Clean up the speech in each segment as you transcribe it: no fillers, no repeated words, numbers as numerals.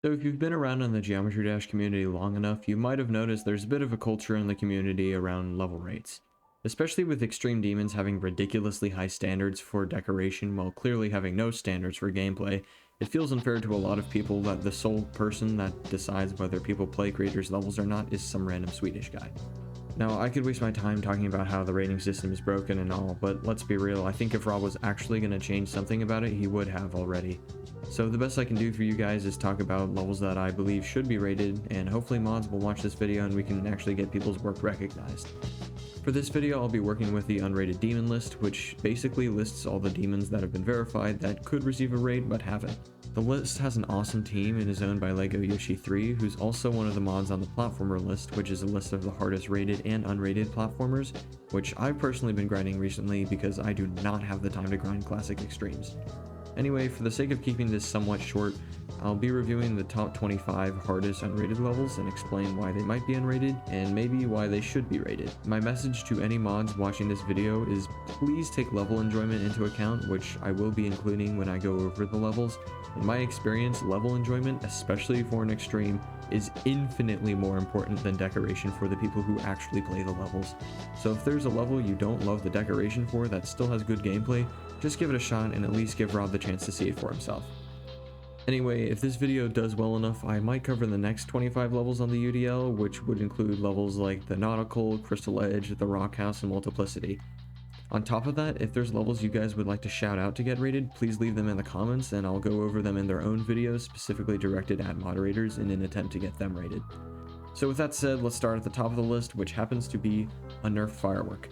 So if you've been around in the Geometry Dash community long enough, you might have noticed there's a bit of a culture in the community around level rates. Especially with extreme demons having ridiculously high standards for decoration while clearly having no standards for gameplay, it feels unfair to a lot of people that the sole person that decides whether people play creators levels or not is some random Swedish guy. Now, I could waste my time talking about how the rating system is broken and all, but let's be real, I think if Rob was actually going to change something about it, he would have already. So the best I can do for you guys is talk about levels that I believe should be rated, and hopefully mods will watch this video and we can actually get people's work recognized. For this video, I'll be working with the unrated demon list, which basically lists all the demons that have been verified that could receive a raid but haven't. The list has an awesome team and is owned by Lego Yoshi 3, who's also one of the mods on the platformer list, which is a list of the hardest rated and unrated platformers, which I've personally been grinding recently because I do not have the time to grind classic extremes. Anyway, for the sake of keeping this somewhat short, I'll be reviewing the top 25 hardest unrated levels and explain why they might be unrated and maybe why they should be rated. My message to any mods watching this video is please take level enjoyment into account, which I will be including when I go over the levels. In my experience, level enjoyment, especially for an extreme, is infinitely more important than decoration for the people who actually play the levels. So if there's a level you don't love the decoration for that still has good gameplay, just give it a shot and at least give Rob the chance to see it for himself. Anyway, if this video does well enough, I might cover the next 25 levels on the UDL, which would include levels like the Nautical, Crystal Edge, the Rock House, and Multiplicity. On top of that, if there's levels you guys would like to shout out to get rated, please leave them in the comments and I'll go over them in their own videos specifically directed at moderators in an attempt to get them rated. So with that said, let's start at the top of the list, which happens to be a nerf firework.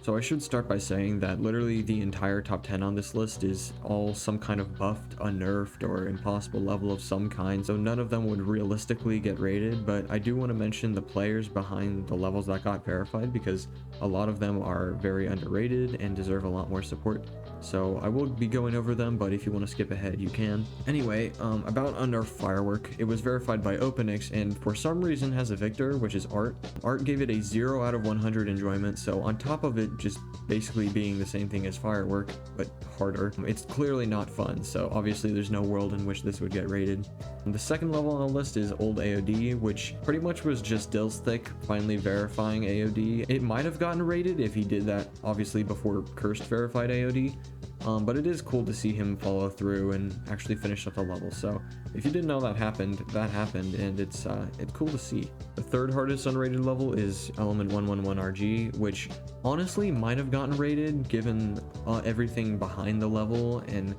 So I should start by saying that literally the entire top 10 on this list is all some kind of buffed, unnerfed, or impossible level of some kind, so none of them would realistically get rated, but I do want to mention the players behind the levels that got verified because a lot of them are very underrated and deserve a lot more support. So I will be going over them, but if you want to skip ahead, you can. Anyway, about Unnerfed Firework, it was verified by OpenX and for some reason has a victor, which is Art. Art gave it a 0 out of 100 enjoyment, so on top of it just basically being the same thing as Firework, but harder, it's clearly not fun, so obviously there's no world in which this would get rated. The second level on the list is Old AOD, which pretty much was just Dillstick finally verifying AOD. It might have gotten rated if he did that, obviously before Cursed verified AOD. But it is cool to see him follow through and actually finish up the level. So if you didn't know that happened, and it's cool to see. The third hardest unrated level is Element 111RG, which honestly might have gotten rated given everything behind the level and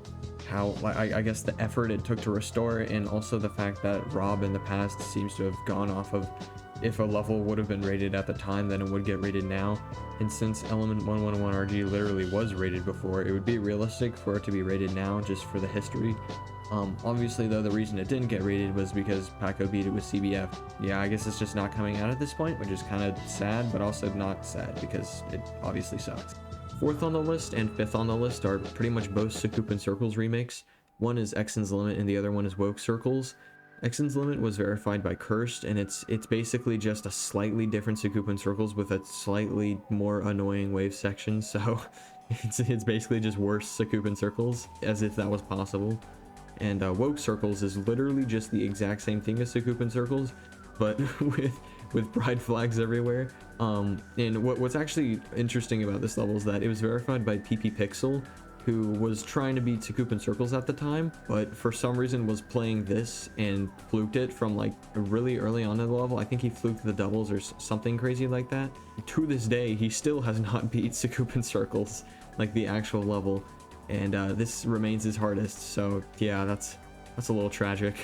how, I guess, the effort it took to restore, and also the fact that Rob in the past seems to have gone off of if a level would have been rated at the time, then it would get rated now. And since Element 111RG literally was rated before, it would be realistic for it to be rated now just for the history. Obviously though, the reason it didn't get rated was because Paco beat it with CBF. Yeah, I guess it's just not coming out at this point, which is kind of sad, but also not sad because it obviously sucks. Fourth on the list and fifth on the list are pretty much both Sakupin Circles remakes. One is Exon's Limit and the other one is Woke Circles. Exon's Limit was verified by Cursed, and it's basically just a slightly different Sakupin Circles with a slightly more annoying wave section, so it's basically just worse Sakupin Circles, as if that was possible. And Woke Circles is literally just the exact same thing as Sakupin Circles, but with pride flags everywhere. And what's actually interesting about this level is that it was verified by PP Pixel, who was trying to beat Sakupin Circles at the time, but for some reason was playing this and fluked it from like really early on in the level. I think he fluked the doubles or something crazy like that. To this day, he still has not beat Sakupin Circles, like the actual level, and this remains his hardest, so yeah, that's a little tragic.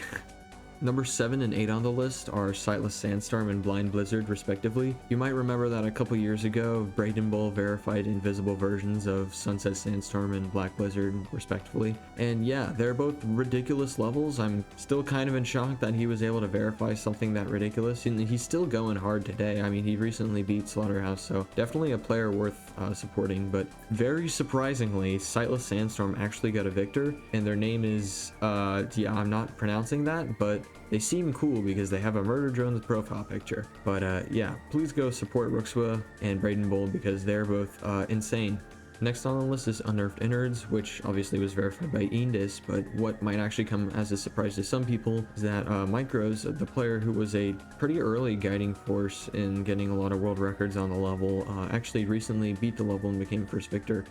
Number 7 and 8 on the list are Sightless Sandstorm and Blind Blizzard, respectively. You might remember that a couple years ago, Braden Bull verified invisible versions of Sunset Sandstorm and Black Blizzard, respectively. And yeah, they're both ridiculous levels. I'm still kind of in shock that he was able to verify something that ridiculous, and he's still going hard today. I mean, he recently beat Slaughterhouse, so definitely a player worth supporting. But very surprisingly, Sightless Sandstorm actually got a victor, and their name is, yeah, I'm not pronouncing that, but they seem cool because they have a Murder Drone's profile picture. But yeah, please go support Rookswa and Braden Bull because they're both insane. Next on the list is Unnerved Innards, which obviously was verified by Indus, but what might actually come as a surprise to some people is that Micros, the player who was a pretty early guiding force in getting a lot of world records on the level, actually recently beat the level and became first victor.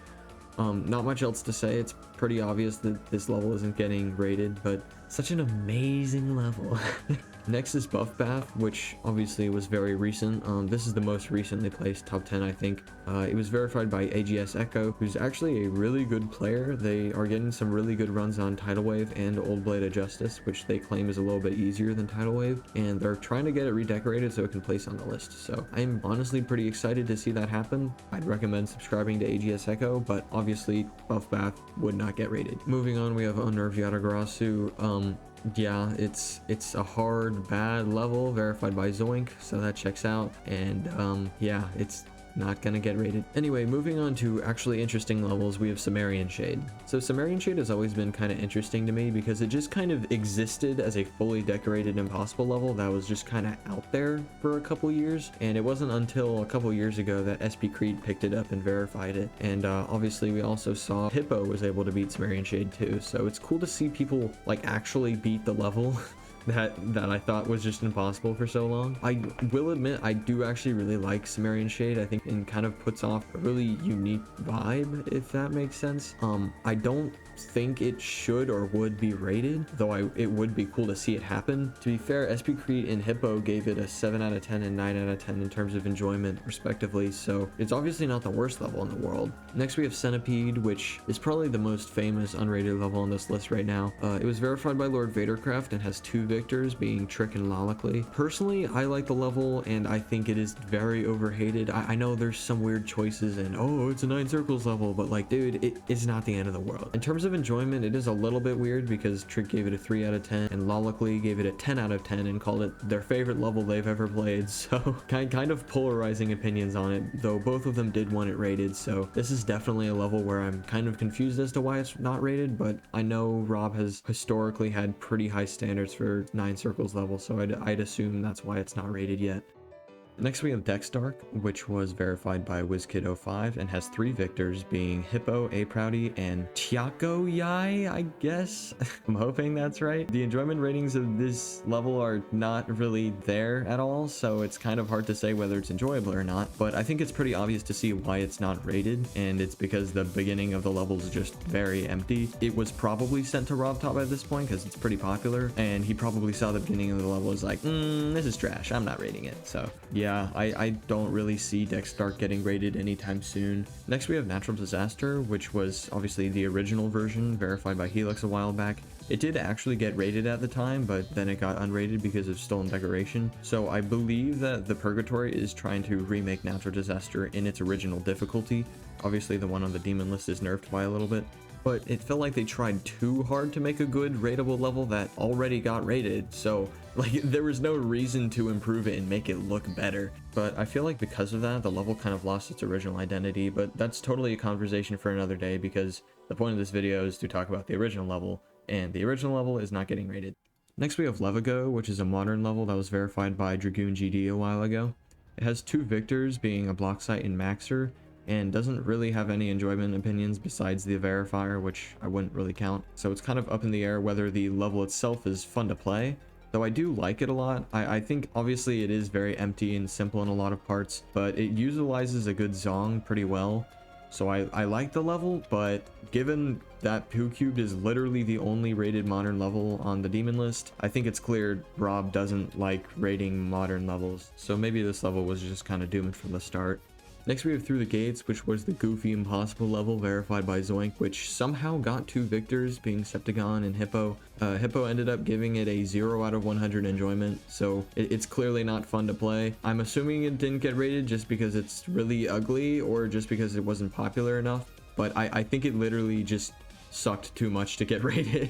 Not much else to say. It's pretty obvious that this level isn't getting rated, but such an amazing level. Next is Buff Bath, which obviously was very recent. This is the most recently placed top 10, I think. It was verified by AGS Echo, who's actually a really good player. They are getting some really good runs on Tidal Wave and Old Blade of Justice, which they claim is a little bit easier than Tidal Wave, and they're trying to get it redecorated so it can place on the list. So I'm honestly pretty excited to see that happen. I'd recommend subscribing to AGS Echo, but obviously Buff Bath would not get rated. Moving on, we have Unnerved Yatagarasu. Yeah, it's a hard, bad level verified by Zoink, so that checks out. And yeah, it's not gonna get rated. Anyway, moving on to actually interesting levels, we have Sumerian Shade. So Sumerian Shade has always been kind of interesting to me because it just kind of existed as a fully decorated impossible level that was just kind of out there for a couple years, and it wasn't until a couple years ago that SP Creed picked it up and verified it. And obviously we also saw Hippo was able to beat Sumerian Shade too, so it's cool to see people like actually beat the level that I thought was just impossible for so long. I will admit I do actually really like Sumerian Shade. I think it kind of puts off a really unique vibe, if that makes sense. I don't think it should or would be rated, though it would be cool to see it happen. To be fair, SP Creed and Hippo gave it a 7 out of 10 and 9 out of 10 in terms of enjoyment respectively, so it's obviously not the worst level in the world. Next we have Centipede, which is probably the most famous unrated level on this list right now. It was verified by Lord Vadercraft and has 2 victors, being Trick and Lollicly. Personally, I like the level and I think it is very overhated. I know there's some weird choices and oh, it's a 9 circles level, but like, dude, it's not the end of the world. In terms of enjoyment, it is a little bit weird because Trick gave it a 3 out of 10 and Lollicly gave it a 10 out of 10 and called it their favorite level they've ever played. So kind of polarizing opinions on it, though both of them did want it rated. So this is definitely a level where I'm kind of confused as to why it's not rated, but I know Rob has historically had pretty high standards for 9 circles level, so I'd assume that's why it's not rated yet. Next we have Dexdark, which was verified by WizKid05 and has 3 victors, being Hippo, Aprowdy, and Tiako Yai, I guess. I'm hoping that's right. The enjoyment ratings of this level are not really there at all, so it's kind of hard to say whether it's enjoyable or not, but I think it's pretty obvious to see why it's not rated, and it's because the beginning of the level is just very empty. It was probably sent to Rob Top at this point because it's pretty popular, and he probably saw the beginning of the level as like, this is trash, I'm not rating it. So yeah, I don't really see Dexdark getting rated anytime soon. Next we have Natural Disaster, which was obviously the original version verified by Helix a while back. It did actually get rated at the time, but then it got unrated because of stolen decoration. So I believe that the Purgatory is trying to remake Natural Disaster in its original difficulty. Obviously the one on the demon list is nerfed by a little bit, but it felt like they tried too hard to make a good rateable level that already got rated, so like there was no reason to improve it and make it look better. But I feel like because of that, the level kind of lost its original identity, but that's totally a conversation for another day because the point of this video is to talk about the original level, and the original level is not getting rated. Next we have Levigo, which is a modern level that was verified by Dragoon GD a while ago. It has 2 victors, being a block site and Maxer, and doesn't really have any enjoyment opinions besides the verifier, which I wouldn't really count. So it's kind of up in the air whether the level itself is fun to play, though I do like it a lot. I think obviously it is very empty and simple in a lot of parts, but it utilizes a good Zong pretty well. So I like the level, but given that Poo Cubed is literally the only rated modern level on the demon list, I think it's clear Rob doesn't like rating modern levels. So maybe this level was just kind of doomed from the start. Next we have Through the Gates, which was the goofy impossible level verified by Zoink, which somehow got 2 victors, being Septagon and Hippo. Hippo ended up giving it a 0 out of 100 enjoyment, so it's clearly not fun to play. I'm assuming it didn't get rated just because it's really ugly or just because it wasn't popular enough, but I think it literally just sucked too much to get rated.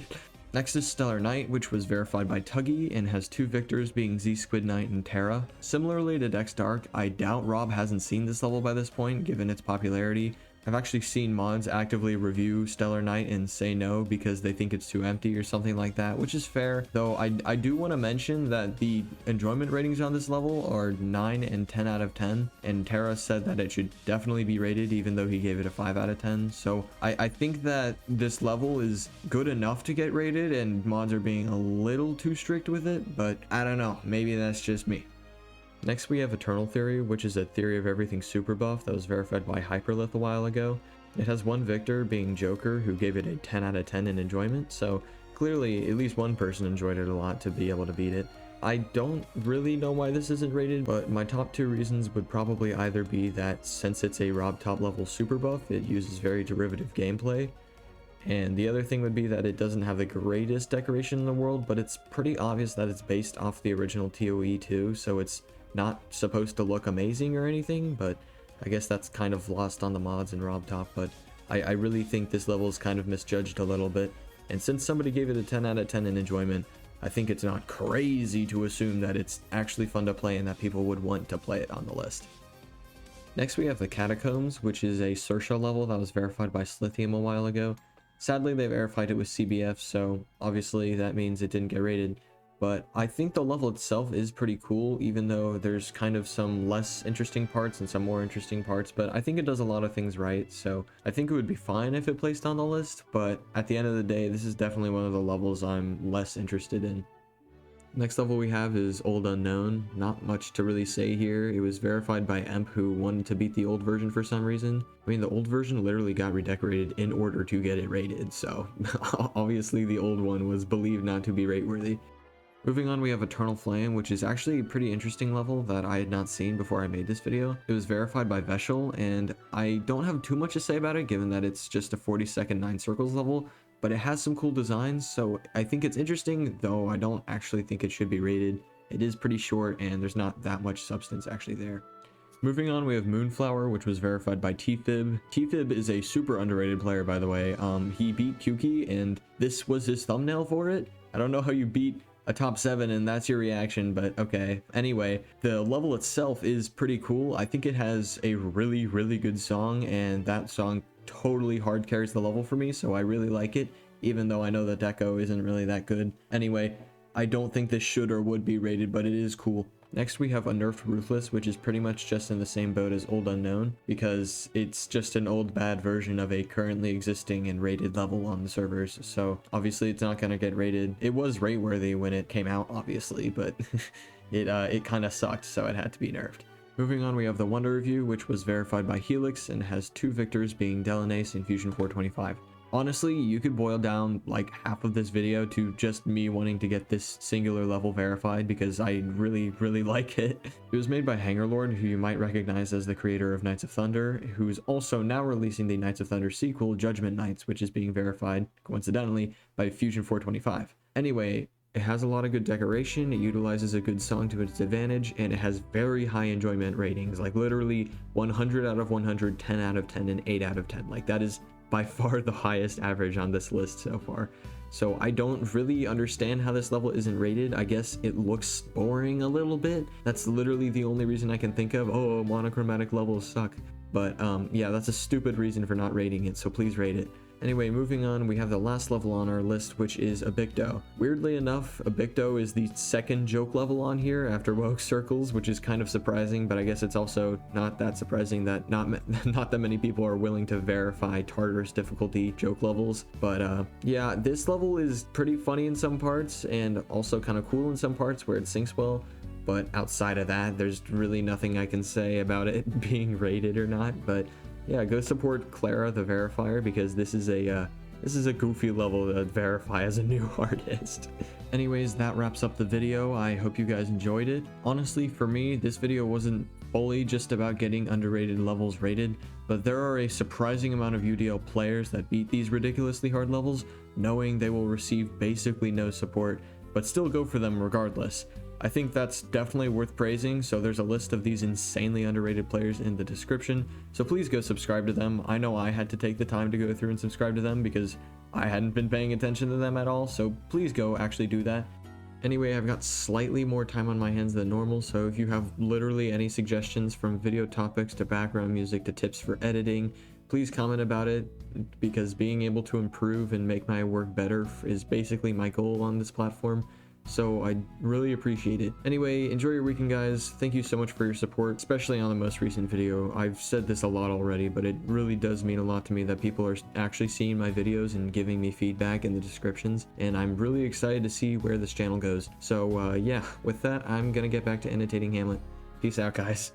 Next is Stellar Knight, which was verified by Tuggy and has 2 victors, being Z Squid Knight and Terra. Similarly to Dexdark, I doubt Rob hasn't seen this level by this point given its popularity, I've actually seen mods actively review Stellar Knight and say no because they think it's too empty or something like that, which is fair. Though I do want to mention that the enjoyment ratings on this level are 9 and 10 out of 10, and Terra said that it should definitely be rated even though he gave it a 5 out of 10. So I think that this level is good enough to get rated, and mods are being a little too strict with it, but I don't know, maybe that's just me. Next we have Eternal Theory, which is a theory of everything super buff that was verified by Hyperlith a while ago. It has one victor, being Joker, who gave it a 10 out of 10 in enjoyment, so clearly at least one person enjoyed it a lot to be able to beat it. I don't really know why this isn't rated, but my top 2 reasons would probably either be that since it's a Rob top level super buff, it uses very derivative gameplay, and the other thing would be that it doesn't have the greatest decoration in the world, but it's pretty obvious that it's based off the original TOE too, so it's not supposed to look amazing or anything, but I guess that's kind of lost on the mods and Rob top. But I really think this level is kind of misjudged a little bit, and since somebody gave it a 10 out of 10 in enjoyment, I think it's not crazy to assume that it's actually fun to play and that people would want to play it on the list. Next we have the Catacombs, which is a Sersha level that was verified by Slithium a while ago. Sadly they verified it with CBF, so obviously that means it didn't get rated. But I think the level itself is pretty cool, even though there's kind of some less interesting parts and some more interesting parts, but I think it does a lot of things right, so I think it would be fine if it placed on the list, but at the end of the day, this is definitely one of the levels I'm less interested in. Next level we have is Old Unknown. Not much to really say here. It was verified by Emp, who wanted to beat the old version for some reason. I mean, the old version literally got redecorated in order to get it rated, so obviously the old one was believed not to be rate-worthy. Moving on, we have Eternal Flame, which is actually a pretty interesting level that I had not seen before I made this video. It was verified by Veshel, and I don't have too much to say about it given that it's just a 40-second 9 circles level, but it has some cool designs, so I think it's interesting, though I don't actually think it should be rated. It is pretty short, and there's not that much substance actually there. Moving on, we have Moonflower, which was verified by T-Fib. T-Fib is a super underrated player, by the way. He beat Kuki, and this was his thumbnail for it. I don't know how you beat a top 7 and that's your reaction, but okay. Anyway, the level itself is pretty cool. I think it has a really good song, and that song totally hard carries the level for me, so I really like it, even though I know the deco isn't really that good. Anyway, I don't think this should or would be rated, but it is cool. Next we have Unnerfed Ruthless, which is pretty much just in the same boat as Old Unknown, because it's just an old bad version of a currently existing and rated level on the servers, so obviously it's not going to get rated. It was rate worthy when it came out, obviously, but it kind of sucked, so it had to be nerfed. Moving on, we have the Wonder Review, which was verified by Helix and has 2 victors, being Delanace and Fusion 425. Honestly, you could boil down like half of this video to just me wanting to get this singular level verified because I really like it. It was made by Hangerlord, who you might recognize as the creator of Knights of Thunder, who's also now releasing the Knights of Thunder sequel, Judgment Knights, which is being verified, coincidentally, by Fusion 425. Anyway, it has a lot of good decoration, it utilizes a good song to its advantage, and it has very high enjoyment ratings, like literally 100 out of 100, 10 out of 10, and 8 out of 10. Like that is by far the highest average on this list so far. So I don't really understand how this level isn't rated. I guess it looks boring a little bit. That's literally the only reason I can think of. Oh, monochromatic levels suck. But yeah, that's a stupid reason for not rating it, so please rate it. Anyway, moving on, we have the last level on our list, which is Abicto. Weirdly enough, Abicto is the second joke level on here after Woke Circles, which is kind of surprising, but I guess it's also not that surprising that not that many people are willing to verify Tartarus difficulty joke levels. But yeah, this level is pretty funny in some parts and also kind of cool in some parts where it syncs well. But outside of that, there's really nothing I can say about it being rated or not. But yeah, go support Clara the verifier, because this is a goofy level to verify as a new artist. Anyways, that wraps up the video. I hope you guys enjoyed it. Honestly, for me, this video wasn't fully just about getting underrated levels rated, but there are a surprising amount of UDL players that beat these ridiculously hard levels, knowing they will receive basically no support, but still go for them regardless. I think that's definitely worth praising, so there's a list of these insanely underrated players in the description, so please go subscribe to them. I know I had to take the time to go through and subscribe to them because I hadn't been paying attention to them at all, so please go actually do that. Anyway, I've got slightly more time on my hands than normal, so if you have literally any suggestions, from video topics to background music to tips for editing, please comment about it, because being able to improve and make my work better is basically my goal on this platform. So I really appreciate it. Anyway, enjoy your weekend, guys. Thank you so much for your support, especially on the most recent video. I've said this a lot already, but it really does mean a lot to me that people are actually seeing my videos and giving me feedback in the descriptions, and I'm really excited to see where this channel goes. So yeah, with that, I'm gonna get back to annotating Hamlet. Peace out, guys.